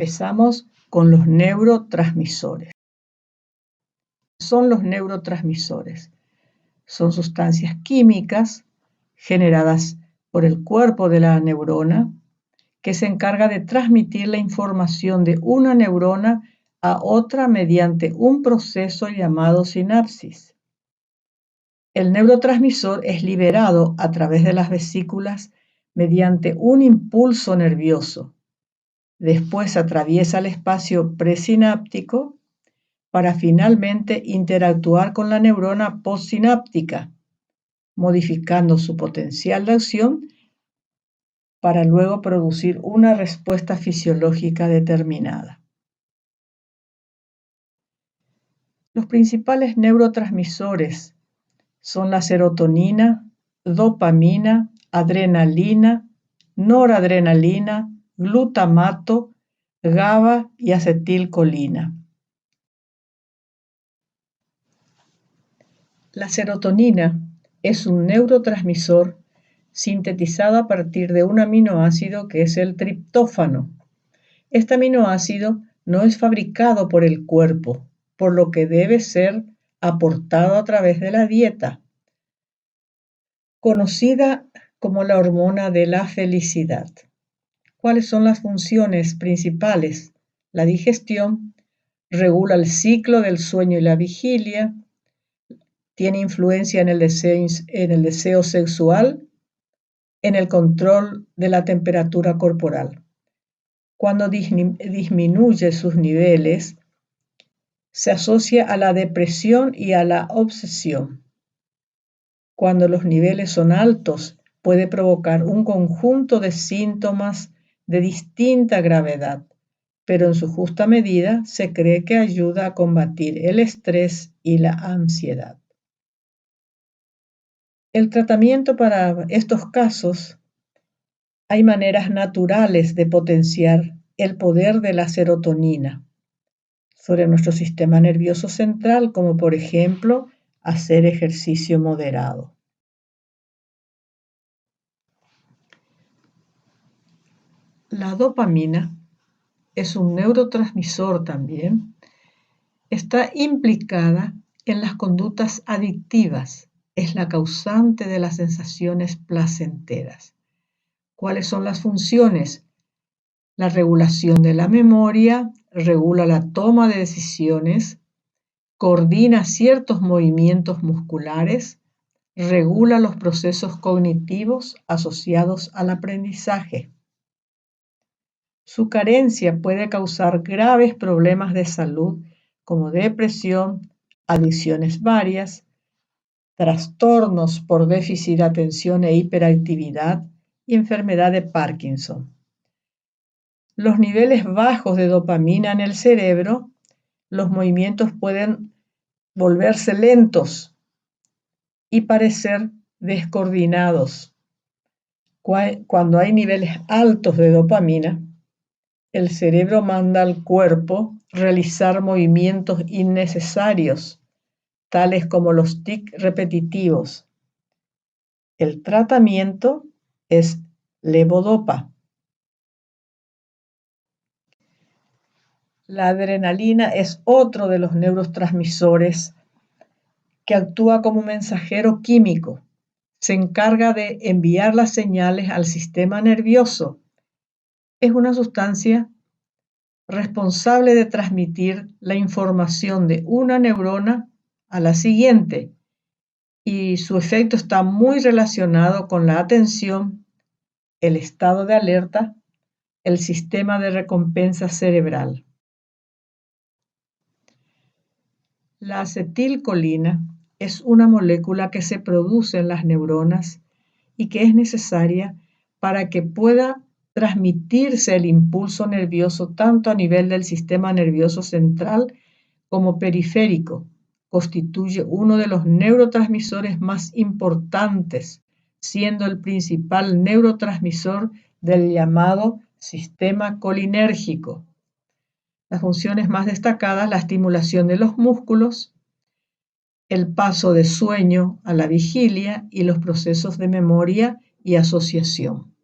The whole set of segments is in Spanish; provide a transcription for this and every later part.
Empezamos con los neurotransmisores. Son los neurotransmisores. Son sustancias químicas generadas por el cuerpo de la neurona que se encarga de transmitir la información de una neurona a otra mediante un proceso llamado sinapsis. El neurotransmisor es liberado a través de las vesículas mediante un impulso nervioso. Después atraviesa el espacio presináptico para finalmente interactuar con la neurona postsináptica, modificando su potencial de acción para luego producir una respuesta fisiológica determinada. Los principales neurotransmisores son la serotonina, dopamina, adrenalina, noradrenalina, glutamato, GABA y acetilcolina. La serotonina es un neurotransmisor sintetizado a partir de un aminoácido que es el triptófano. Este aminoácido no es fabricado por el cuerpo, por lo que debe ser aportado a través de la dieta, conocida como la hormona de la felicidad. ¿Cuáles son las funciones principales? La digestión, regula el ciclo del sueño y la vigilia, tiene influencia en el deseo sexual, en el control de la temperatura corporal. Cuando disminuye sus niveles, se asocia a la depresión y a la obsesión. Cuando los niveles son altos, puede provocar un conjunto de síntomas de distinta gravedad, pero en su justa medida se cree que ayuda a combatir el estrés y la ansiedad. El tratamiento para estos casos, hay maneras naturales de potenciar el poder de la serotonina sobre nuestro sistema nervioso central, como por ejemplo hacer ejercicio moderado. La dopamina es un neurotransmisor también. Está implicada en las conductas adictivas. Es la causante de las sensaciones placenteras. ¿Cuáles son las funciones? La regulación de la memoria, regula la toma de decisiones, coordina ciertos movimientos musculares, regula los procesos cognitivos asociados al aprendizaje. Su carencia puede causar graves problemas de salud como depresión, adicciones varias, trastornos por déficit de atención e hiperactividad y enfermedad de Parkinson. Los niveles bajos de dopamina en el cerebro, los movimientos pueden volverse lentos y parecer descoordinados. Cuando hay niveles altos de dopamina, el cerebro manda al cuerpo realizar movimientos innecesarios, tales como los tics repetitivos. El tratamiento es levodopa. La adrenalina es otro de los neurotransmisores que actúa como mensajero químico. Se encarga de enviar las señales al sistema nervioso. Es una sustancia responsable de transmitir la información de una neurona a la siguiente, y su efecto está muy relacionado con la atención, el estado de alerta, el sistema de recompensa cerebral. La acetilcolina es una molécula que se produce en las neuronas y que es necesaria para que pueda transmitirse el impulso nervioso tanto a nivel del sistema nervioso central como periférico. Constituye uno de los neurotransmisores más importantes, siendo el principal neurotransmisor del llamado sistema colinérgico. Las funciones más destacadas, la estimulación de los músculos, el paso de sueño a la vigilia y los procesos de memoria y asociación.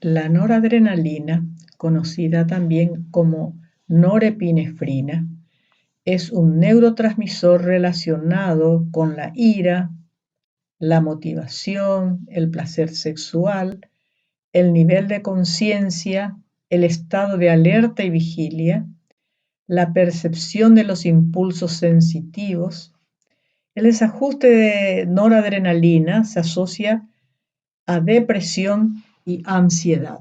La noradrenalina, conocida también como norepinefrina, es un neurotransmisor relacionado con la ira, la motivación, el placer sexual, el nivel de conciencia, el estado de alerta y vigilia, la percepción de los impulsos sensitivos. El desajuste de noradrenalina se asocia a depresión y ansiedad.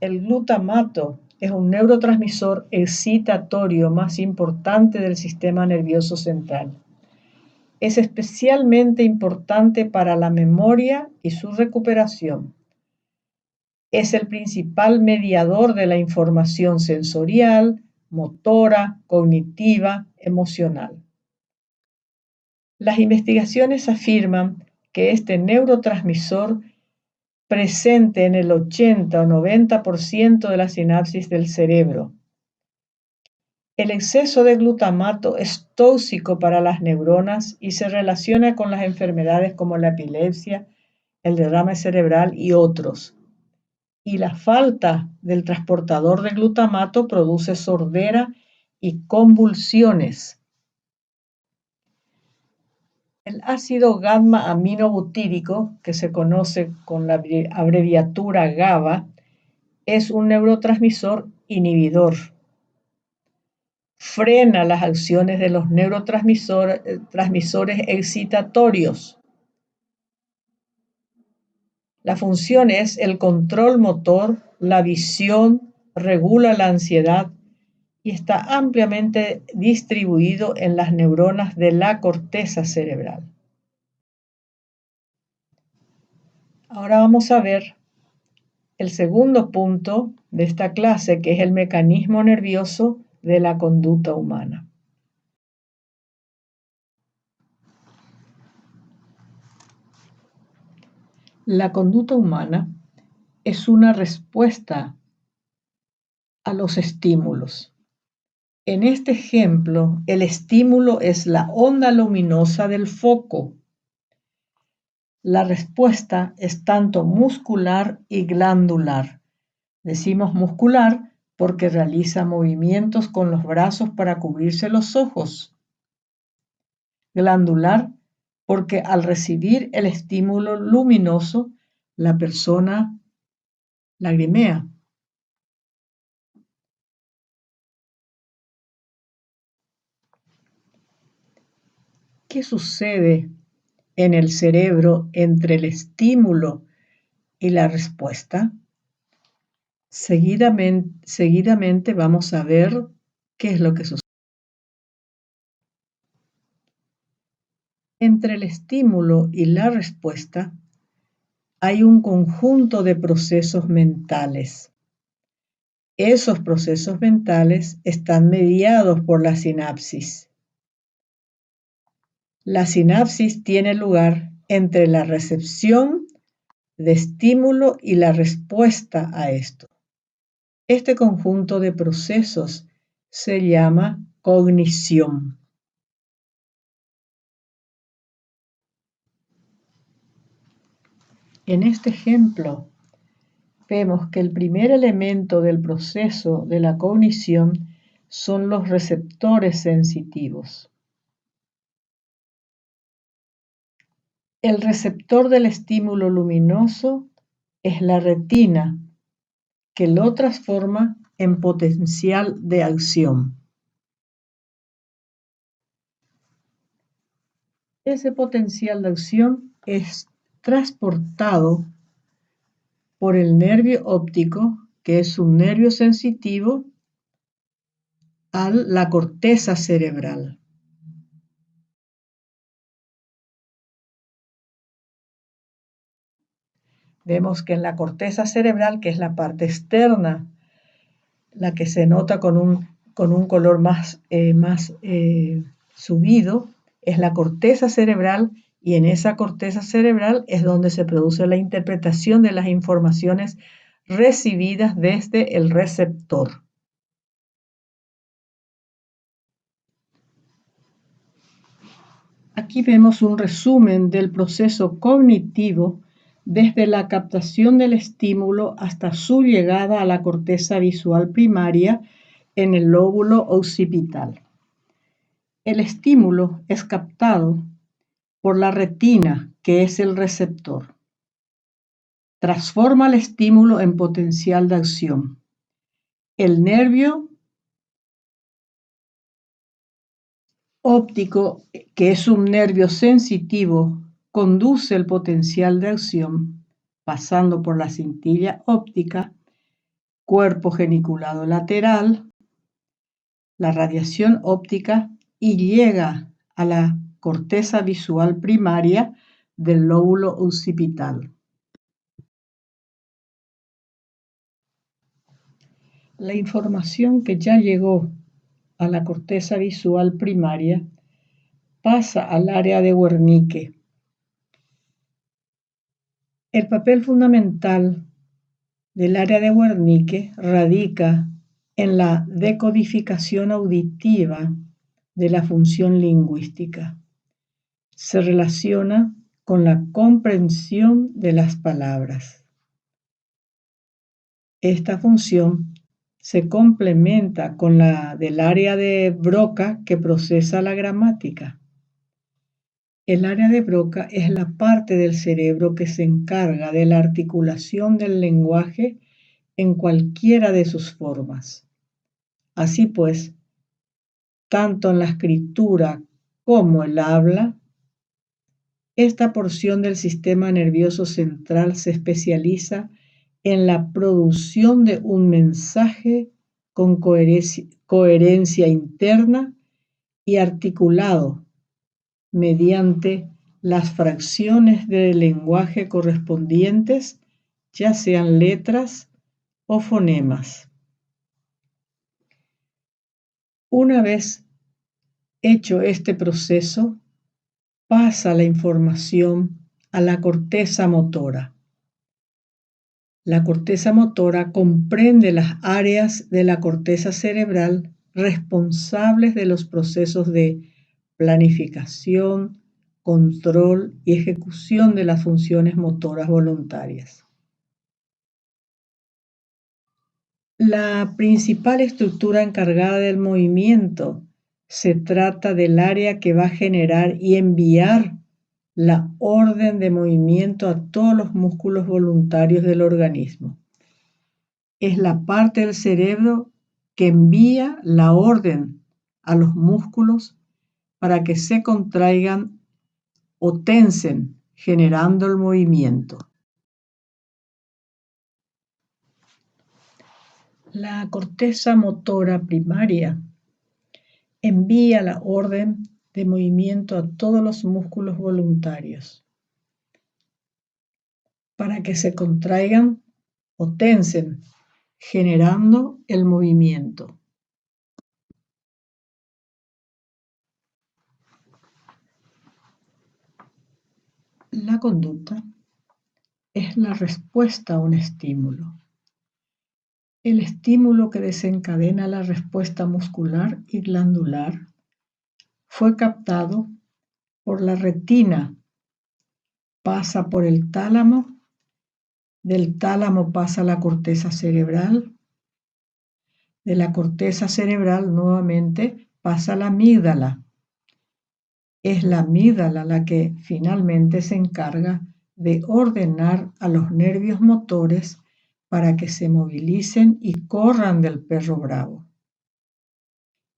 El glutamato es un neurotransmisor excitatorio más importante del sistema nervioso central. Es especialmente importante para la memoria y su recuperación. Es el principal mediador de la información sensorial, motora, cognitiva, emocional. Las investigaciones afirman que este neurotransmisor presente en el 80 o 90% de la sinapsis del cerebro. El exceso de glutamato es tóxico para las neuronas y se relaciona con las enfermedades como la epilepsia, el derrame cerebral y otros. Y la falta del transportador de glutamato produce sordera y convulsiones. El ácido gamma-aminobutírico, que se conoce con la abreviatura GABA, es un neurotransmisor inhibidor. Frena las acciones de los neurotransmisores excitatorios. La función es el control motor, la visión, regula la ansiedad y está ampliamente distribuido en las neuronas de la corteza cerebral. Ahora vamos a ver el segundo punto de esta clase, que es el mecanismo nervioso de la conducta humana. La conducta humana es una respuesta a los estímulos. En este ejemplo, el estímulo es la onda luminosa del foco. La respuesta es tanto muscular y glandular. Decimos muscular porque realiza movimientos con los brazos para cubrirse los ojos. Glandular porque al recibir el estímulo luminoso, la persona lagrimea. ¿Qué sucede en el cerebro entre el estímulo y la respuesta? Seguidamente vamos a ver qué es lo que sucede. Entre el estímulo y la respuesta hay un conjunto de procesos mentales. Esos procesos mentales están mediados por la sinapsis. La sinapsis tiene lugar entre la recepción de estímulo y la respuesta a esto. Este conjunto de procesos se llama cognición. En este ejemplo, vemos que el primer elemento del proceso de la cognición son los receptores sensitivos. El receptor del estímulo luminoso es la retina, que lo transforma en potencial de acción. Ese potencial de acción es transportado por el nervio óptico, que es un nervio sensitivo, a la corteza cerebral. Vemos que en la corteza cerebral, que es la parte externa, la que se nota con un color más subido, es la corteza cerebral, y en esa corteza cerebral es donde se produce la interpretación de las informaciones recibidas desde el receptor. Aquí vemos un resumen del proceso cognitivo desde la captación del estímulo hasta su llegada a la corteza visual primaria en el lóbulo occipital. El estímulo es captado por la retina, que es el receptor. Transforma el estímulo en potencial de acción. El nervio óptico, que es un nervio sensitivo, conduce el potencial de acción pasando por la cintilla óptica, cuerpo geniculado lateral, la radiación óptica y llega a la corteza visual primaria del lóbulo occipital. La información que ya llegó a la corteza visual primaria pasa al área de Wernicke. El papel fundamental del área de Wernicke radica en la decodificación auditiva de la función lingüística. Se relaciona con la comprensión de las palabras. Esta función se complementa con la del área de Broca que procesa la gramática. El área de Broca es la parte del cerebro que se encarga de la articulación del lenguaje en cualquiera de sus formas. Así pues, tanto en la escritura como el habla, esta porción del sistema nervioso central se especializa en la producción de un mensaje con coherencia interna y articulado mediante las fracciones del lenguaje correspondientes, ya sean letras o fonemas. Una vez hecho este proceso, pasa la información a la corteza motora. La corteza motora comprende las áreas de la corteza cerebral responsables de los procesos de planificación, control y ejecución de las funciones motoras voluntarias. La principal estructura encargada del movimiento se trata del área que va a generar y enviar la orden de movimiento a todos los músculos voluntarios del organismo. Es la parte del cerebro que envía la orden a los músculos para que se contraigan o tensen, generando el movimiento. La corteza motora primaria envía la orden de movimiento a todos los músculos voluntarios para que se contraigan o tensen, generando el movimiento. La conducta es la respuesta a un estímulo. El estímulo que desencadena la respuesta muscular y glandular fue captado por la retina, pasa por el tálamo, del tálamo pasa a la corteza cerebral, de la corteza cerebral nuevamente pasa a la amígdala. Es la amígdala la que finalmente se encarga de ordenar a los nervios motores para que se movilicen y corran del perro bravo,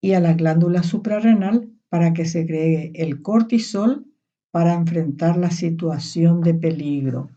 y a la glándula suprarrenal para que segregue el cortisol para enfrentar la situación de peligro.